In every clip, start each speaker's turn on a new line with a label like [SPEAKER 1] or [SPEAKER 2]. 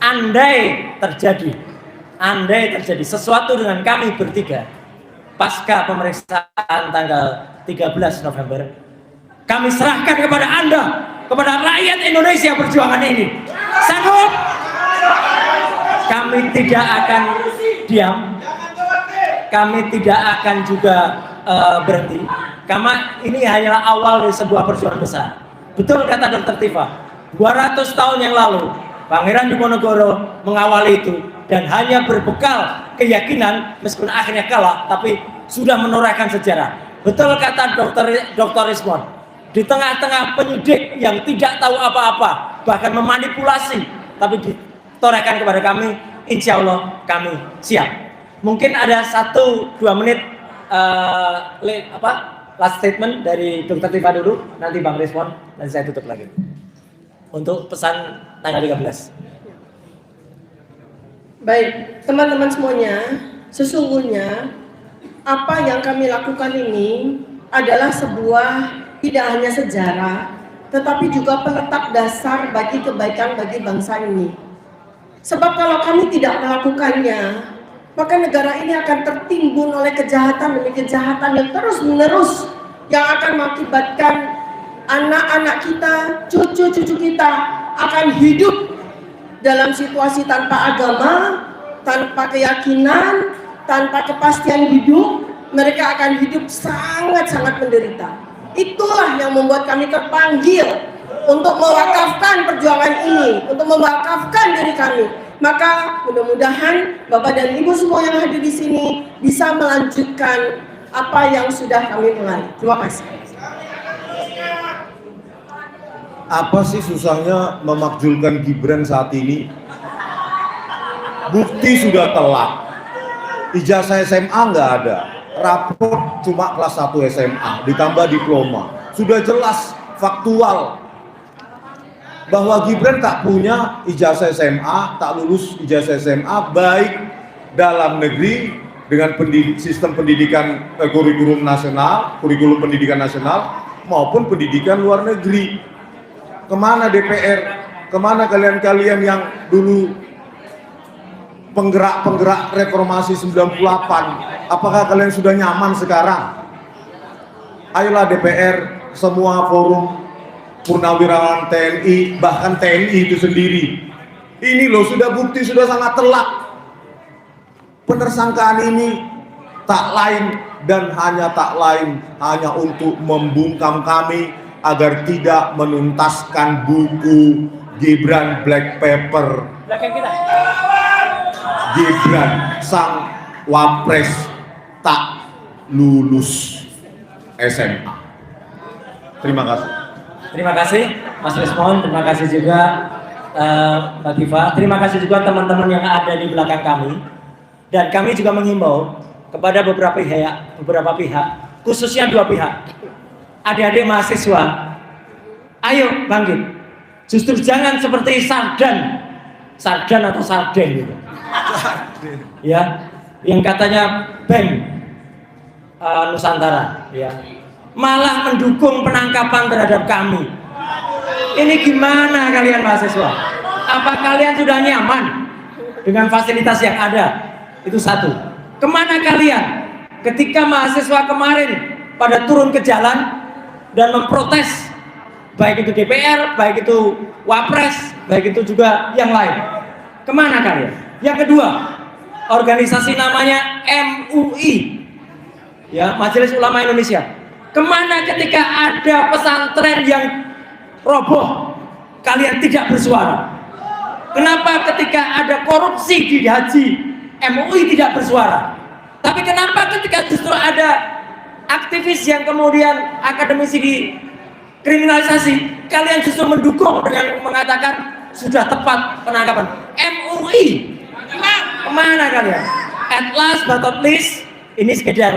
[SPEAKER 1] andai terjadi sesuatu dengan kami bertiga pasca pemeriksaan tanggal 13 November, kami serahkan kepada Anda, kepada rakyat Indonesia perjuangan ini. Sanggup? Kami tidak akan diam, kami tidak akan juga berhenti, karena ini hanyalah awal dari sebuah perjuangan besar. Betul kata Dr. Tifa, 200 tahun yang lalu Pangeran Diponegoro mengawali itu, dan hanya berbekal keyakinan, meskipun akhirnya kalah, tapi sudah menorehkan sejarah. Betul kata Dr. Rismon, di tengah-tengah penyidik yang tidak tahu apa-apa, bahkan memanipulasi, tapi ditorehkan kepada kami, insya Allah kami siap. Mungkin ada 1-2 menit last statement dari Dr. Tifa dulu, nanti Bang Rismon, dan saya tutup lagi untuk pesan tanggal 13.
[SPEAKER 2] Baik, teman-teman semuanya, sesungguhnya apa yang kami lakukan ini adalah sebuah tidak hanya sejarah, tetapi juga penetap dasar bagi kebaikan bagi bangsa ini. Sebab kalau kami tidak melakukannya, maka negara ini akan tertimbun oleh kejahatan demi kejahatan yang terus-menerus, yang akan mengakibatkan anak-anak kita, cucu-cucu kita akan hidup dalam situasi tanpa agama, tanpa keyakinan, tanpa kepastian hidup. Mereka akan hidup sangat-sangat menderita. Itulah yang membuat kami terpanggil untuk mewakafkan perjuangan ini, untuk mewakafkan diri kami. Maka mudah-mudahan Bapak dan Ibu semua yang hadir di sini bisa melanjutkan apa yang sudah kami mulai. Terima kasih.
[SPEAKER 3] Apa sih susahnya memakzulkan Gibran saat ini? Bukti sudah telak, ijazah SMA nggak ada, raport cuma kelas 1 SMA ditambah diploma. Sudah jelas faktual bahwa Gibran tak punya ijazah SMA, tak lulus ijazah SMA baik dalam negeri dengan sistem pendidikan kurikulum pendidikan nasional maupun pendidikan luar negeri. Kemana DPR? Kemana kalian-kalian yang dulu penggerak-penggerak reformasi 98? Apakah kalian sudah nyaman sekarang? Ayolah DPR, semua forum purnawirawan TNI, bahkan TNI itu sendiri. Ini loh sudah bukti, sudah sangat telak. Penersangkaan ini tak lain dan hanya untuk membungkam kami agar tidak menuntaskan buku Gibran Black Paper. Gibran sang wapres tak lulus SMA. Terima kasih.
[SPEAKER 1] Terima kasih Mas Rismon, terima kasih juga Mbak Tifa, terima kasih juga teman-teman yang ada di belakang kami. Dan kami juga menghimbau kepada beberapa pihak, khususnya 2 pihak. Adik-adik mahasiswa, ayo bangkit. Justru jangan seperti sardan atau sarden gitu. Ya, yang katanya BEM Nusantara, ya, malah mendukung penangkapan terhadap kami. Ini gimana kalian mahasiswa? Apa kalian sudah nyaman dengan fasilitas yang ada? Itu satu. Kemana kalian ketika mahasiswa kemarin pada turun ke jalan dan memprotes, baik itu DPR, baik itu Wapres, baik itu juga yang lain? Kemana kalian? Yang kedua, organisasi namanya MUI, ya, Majelis Ulama Indonesia. Kemana ketika ada pesantren yang roboh, kalian tidak bersuara? Kenapa ketika ada korupsi di haji, MUI tidak bersuara? Tapi kenapa ketika justru ada aktivis yang kemudian akademisi dikriminalisasi, kalian justru mendukung dengan mengatakan sudah tepat penangkapan? MUI, kemana kalian? At last but not least, ini sekedar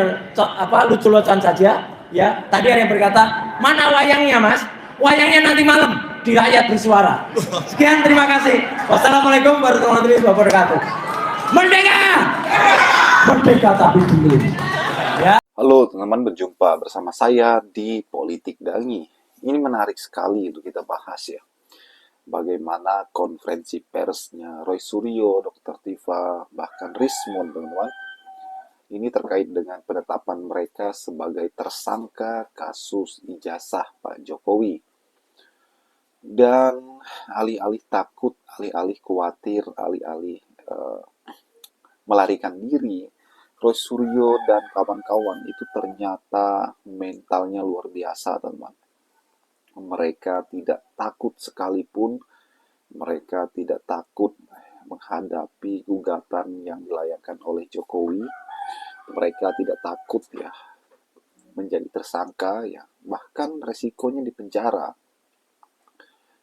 [SPEAKER 1] lucu-lucuan saja, ya. Tadi ada yang berkata, mana wayangnya Mas? Wayangnya nanti malam di Rakyat Bersuara. Sekian, terima kasih. Wassalamualaikum warahmatullahi wabarakatuh. Merdeka! Merdeka tapi dulu. Ya.
[SPEAKER 4] Halo teman-teman, berjumpa bersama saya di Politik Dangi. Ini menarik sekali untuk kita bahas ya. bagaimana konferensi persnya Roy Suryo, Dr. Tifa, bahkan Rismon, teman-teman. Ini terkait dengan penetapan mereka sebagai tersangka kasus ijazah Pak Jokowi. Dan alih-alih takut, alih-alih khawatir, alih-alih melarikan diri, Roy Suryo dan kawan-kawan itu ternyata mentalnya luar biasa, teman-teman. Mereka tidak takut sekalipun, mereka tidak takut menghadapi gugatan yang dilayangkan oleh Jokowi. Mereka tidak takut ya menjadi tersangka ya, bahkan resikonya di penjara.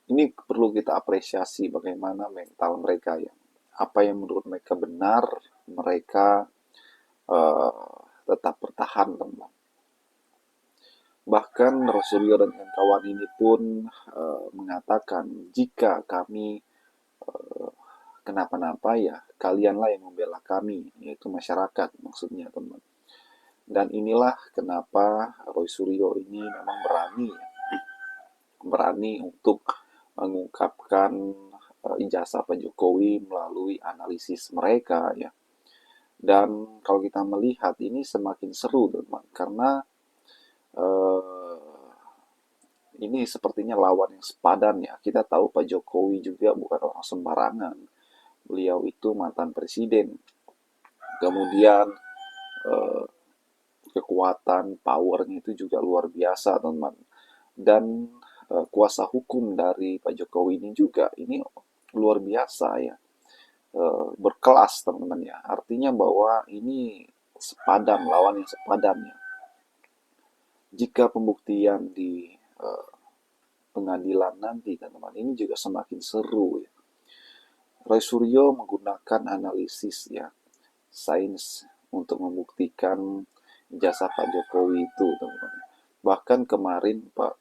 [SPEAKER 4] Ini perlu kita apresiasi bagaimana mental mereka ya. Apa yang menurut mereka benar, mereka tetap bertahan, teman. Bahkan Rosuryo dan kawan ini pun mengatakan, jika kami kenapa-napa ya kalianlah yang membela kami, yaitu masyarakat maksudnya, teman. Dan inilah kenapa Roy Suryo ini memang berani untuk mengungkapkan ijazah Pak Jokowi melalui analisis mereka ya. Dan kalau kita melihat ini semakin seru, teman, karena ini sepertinya lawan yang sepadan ya. Kita tahu Pak Jokowi juga bukan orang sembarangan. Beliau itu mantan presiden. Kemudian kekuatan, powernya itu juga luar biasa, teman. Dan kuasa hukum dari Pak Jokowi ini juga ini luar biasa ya. Berkelas, teman-teman ya. Artinya bahwa ini sepadan, lawan yang sepadan ya. Jika pembuktian di pengadilan nanti, teman-teman, ini juga semakin seru ya. Roy Suryo menggunakan analisis ya, sains untuk membuktikan jasa Pak Jokowi itu, teman-teman. Bahkan kemarin Pak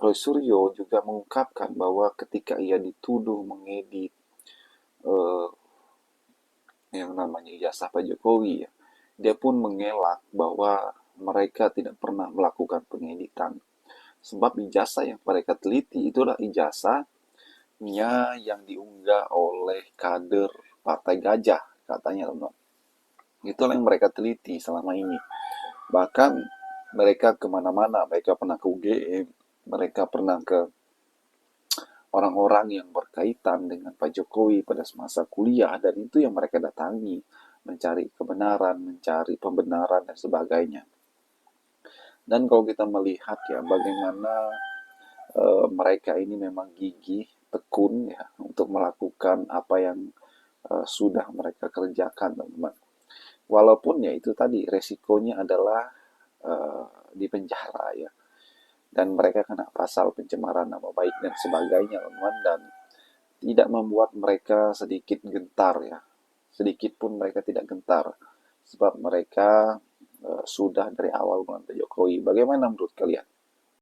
[SPEAKER 4] Roy Suryo juga mengungkapkan bahwa ketika ia dituduh mengedit yang namanya ijazah Pak Jokowi ya, dia pun mengelak bahwa mereka tidak pernah melakukan pengeditan. Sebab ijazah yang mereka teliti itulah ijazahnya yang diunggah oleh kader Partai Gajah, katanya, teman. Itulah yang mereka teliti selama ini. Bahkan mereka kemana-mana, mereka pernah ke UGM, mereka pernah ke orang-orang yang berkaitan dengan Pak Jokowi pada masa kuliah, dan itu yang mereka datangi, mencari kebenaran, mencari pembenaran, dan sebagainya. Dan kalau kita melihat ya bagaimana mereka ini memang gigih, tekun ya untuk melakukan apa yang sudah mereka kerjakan, teman-teman. Walaupun ya itu tadi resikonya adalah di penjara ya. Dan mereka kena pasal pencemaran nama baik dan sebagainya, teman-teman, dan tidak membuat mereka sedikit gentar ya. Sedikit pun mereka tidak gentar sebab mereka sudah dari awal melawan Jokowi. Bagaimana menurut kalian?